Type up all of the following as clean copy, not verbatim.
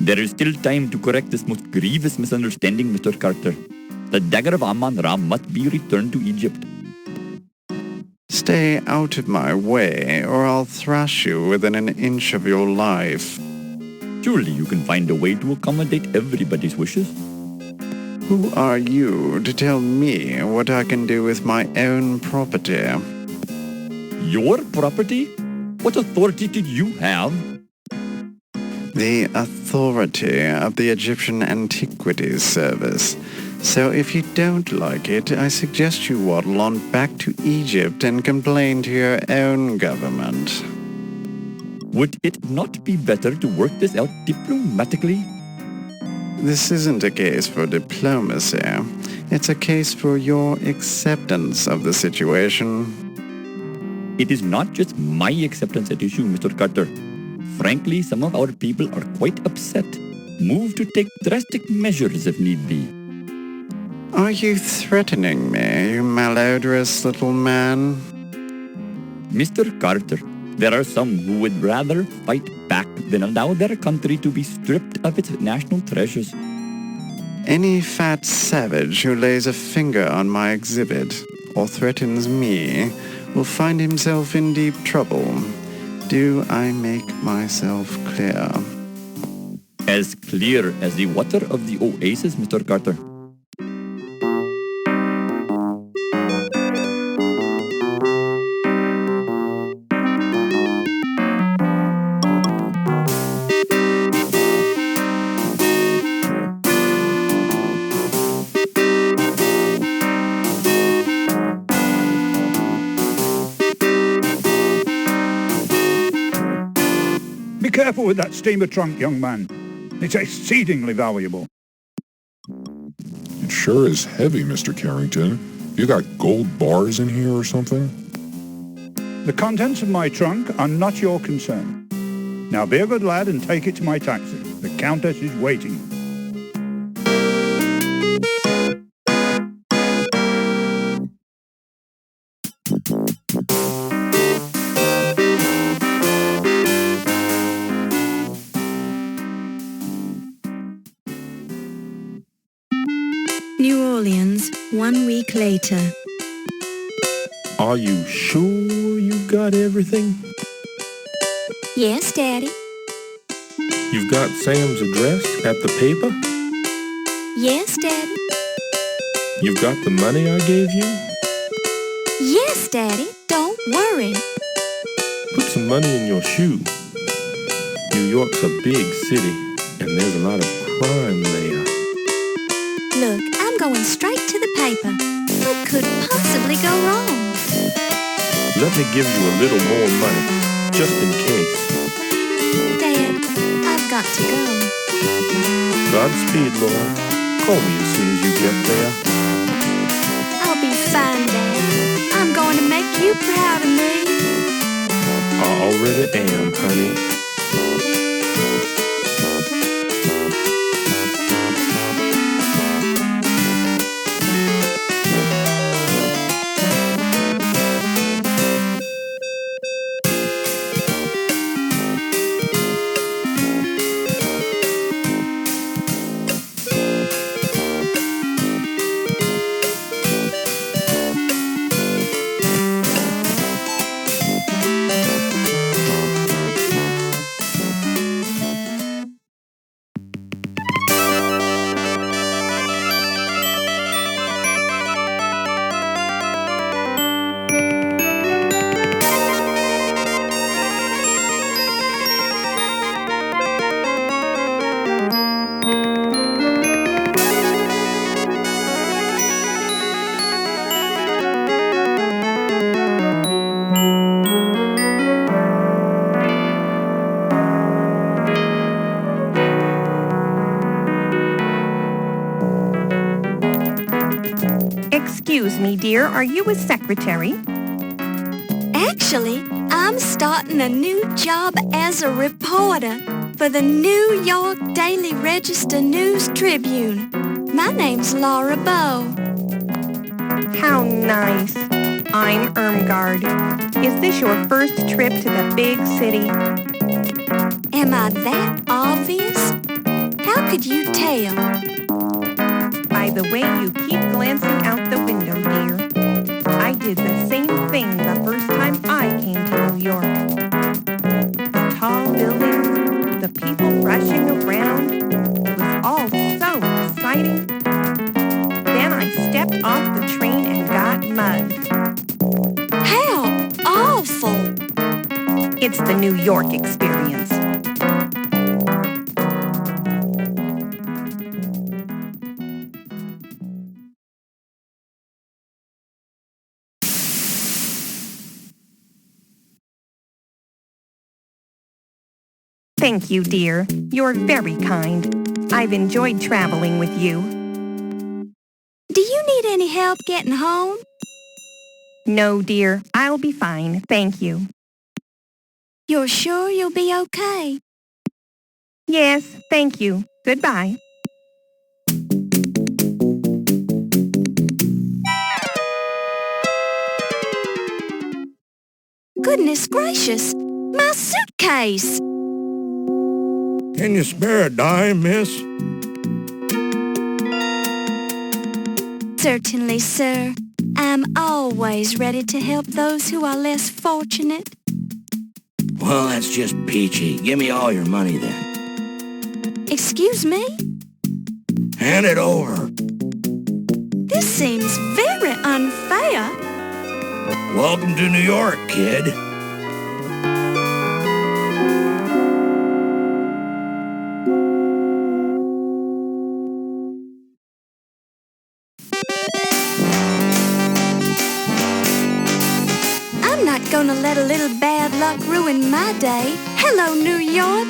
There is still time to correct this most grievous misunderstanding, Mr. Carter. The Dagger of Amon must be returned to Egypt. Stay out of my way, or I'll thrash you within an inch of your life. Surely you can find a way to accommodate everybody's wishes. Who are you to tell me what I can do with my own property? Your property? What authority did you have? The authority of the Egyptian Antiquities Service. So if you don't like it, I suggest you waddle on back to Egypt and complain to your own government. Would it not be better to work this out diplomatically? This isn't a case for diplomacy. It's a case for your acceptance of the situation. It is not just my acceptance at issue, Mr. Carter. Frankly, some of our people are quite upset, moved to take drastic measures if need be. Are you threatening me, you malodorous little man? Mr. Carter, there are some who would rather fight back than allow their country to be stripped of its national treasures. Any fat savage who lays a finger on my exhibit or threatens me will find himself in deep trouble. Do I make myself clear? As clear as the water of the oasis, Mr. Carter. Be careful with that steamer trunk, young man. It's exceedingly valuable. It sure is heavy, Mr. Carrington. You got gold bars in here or something? The contents of my trunk are not your concern. Now be a good lad and take it to my taxi. The Countess is waiting. New Orleans, 1 week later. Are you sure you got everything? Yes, Daddy. You've got Sam's address at the paper? Yes, Daddy. You've got the money I gave you? Yes, Daddy. Don't worry. Put some money in your shoe. New York's a big city, and there's a lot of crime there. Look, I'm going straight to the paper. What could possibly go wrong? Let me give you a little more money, just in case. Dad, I've got to go. Godspeed, Laura. Call me as soon as you get there. I'll be fine, Dad. I'm going to make you proud of me. I already am, honey. me, dear, are you a secretary? Actually, I'm starting a new job as a reporter for the New York Daily Register News Tribune. My name's Laura Bowe. How nice. I'm Irmgard. Is this your first trip to the big city? Am I that obvious? How could you tell? By the way you keep glancing out the window, dear. I did the same thing the first time I came to New York. The tall buildings, the people rushing around, it was all so exciting. Then I stepped off the train and got mugged. How awful! It's the New York experience. Thank you, dear. You're very kind. I've enjoyed traveling with you. Do you need any help getting home? No, dear. I'll be fine. Thank you. You're sure you'll be okay? Yes, thank you. Goodbye. Goodness gracious! My suitcase! Can you spare a dime, miss? Certainly, sir. I'm always ready to help those who are less fortunate. Well, that's just peachy. Give me all your money then. Excuse me? Hand it over. This seems very unfair. Welcome to New York, kid. I'm not gonna let a little bad luck ruin my day. Hello, New York.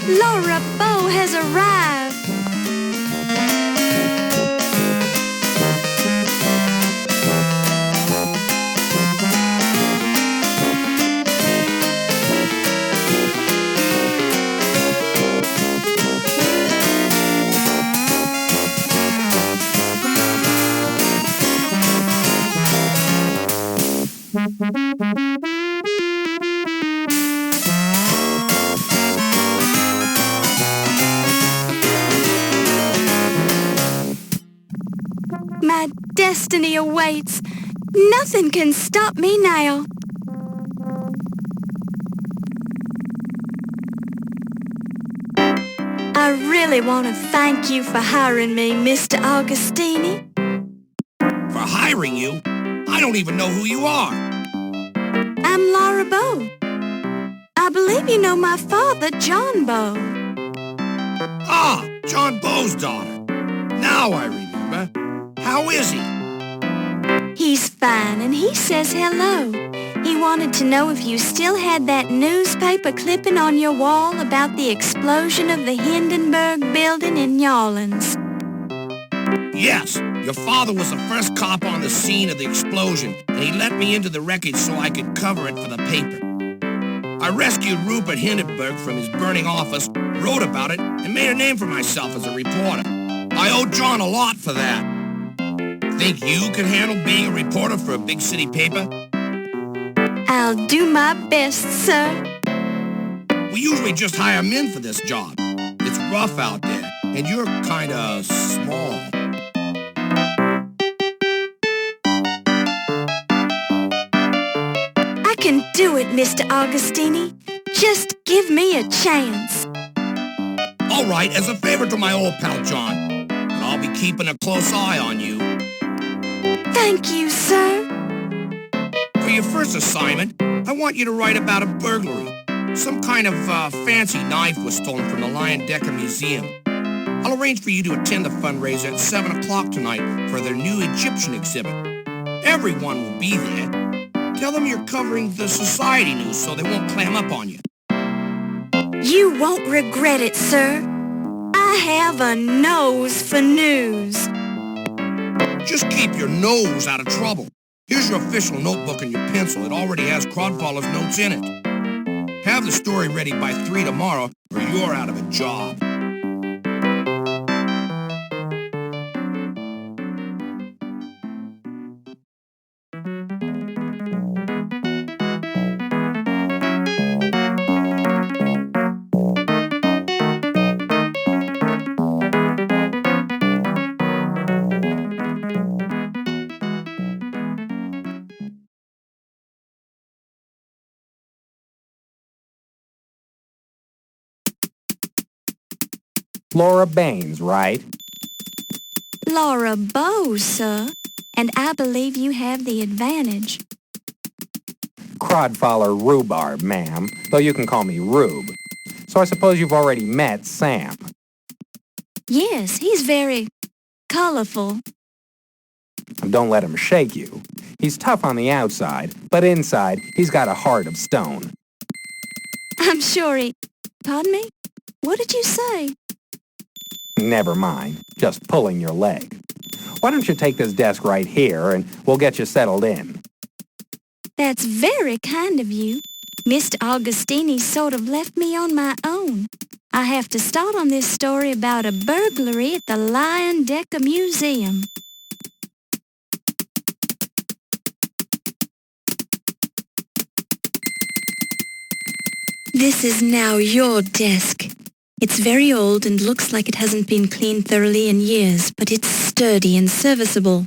Laura Bowe has arrived. My destiny awaits. Nothing can stop me now. I really want to thank you for hiring me, Mr. Augustini. For hiring you? I don't even know who you are. I'm Laura Bowe. I believe you know my father, John Bowe. Ah, John Bowe's daughter. Now I remember. How is he? He's fine, and he says hello. He wanted to know if you still had that newspaper clipping on your wall about the explosion of the Hindenburg building in New Orleans. Yes, your father was the first cop on the scene of the explosion, and he let me into the wreckage so I could cover it for the paper. I rescued Rupert Hindenburg from his burning office, wrote about it, and made a name for myself as a reporter. I owe John a lot for that. Think you can handle being a reporter for a big city paper? I'll do my best, sir. We usually just hire men for this job. It's rough out there, and you're kinda small. I can do it, Mr. Augustini. Just give me a chance. All right, as a favor to my old pal John, but I'll be keeping a close eye on you. Thank you, sir. For your first assignment, I want you to write about a burglary. Some kind of fancy knife was stolen from the Lion Decker Museum. I'll arrange for you to attend the fundraiser at 7 o'clock tonight for their new Egyptian exhibit. Everyone will be there. Tell them you're covering the society news so they won't clam up on you. You won't regret it, sir. I have a nose for news. Just keep your nose out of trouble. Here's your official notebook and your pencil. It already has Crodfoller's notes in it. Have the story ready by 3 tomorrow, or you're out of a job. Laura Baines, right? Laura Bowes, sir. And I believe you have the advantage. Crodfoller Rhubarb, ma'am, though you can call me Rube. So I suppose you've already met Sam. Yes, he's very colorful. Don't let him shake you. He's tough on the outside, but inside, he's got a heart of stone. I'm sure he... Pardon me? What did you say? Never mind, just pulling your leg. Why don't you take this desk right here and we'll get you settled in? That's very kind of you. Mr. Augustini sort of left me on my own. I have to start on this story about a burglary at the Lion Decker Museum. This is now your desk. It's very old and looks like it hasn't been cleaned thoroughly in years, but it's sturdy and serviceable.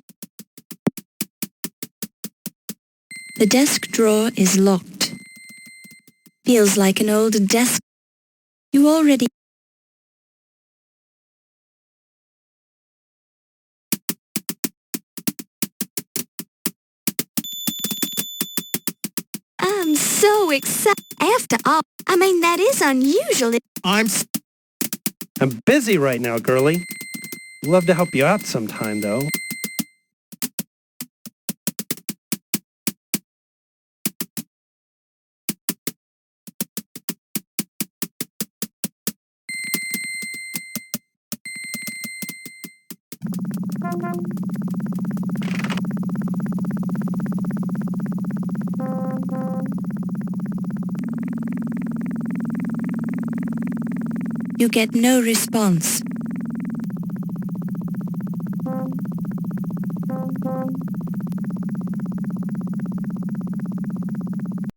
The desk drawer is locked. Feels like an old desk. You already... I'm so excited. After all, I mean, that is unusual. I'm busy right now, girlie. Love to help you out sometime, though. You get no response.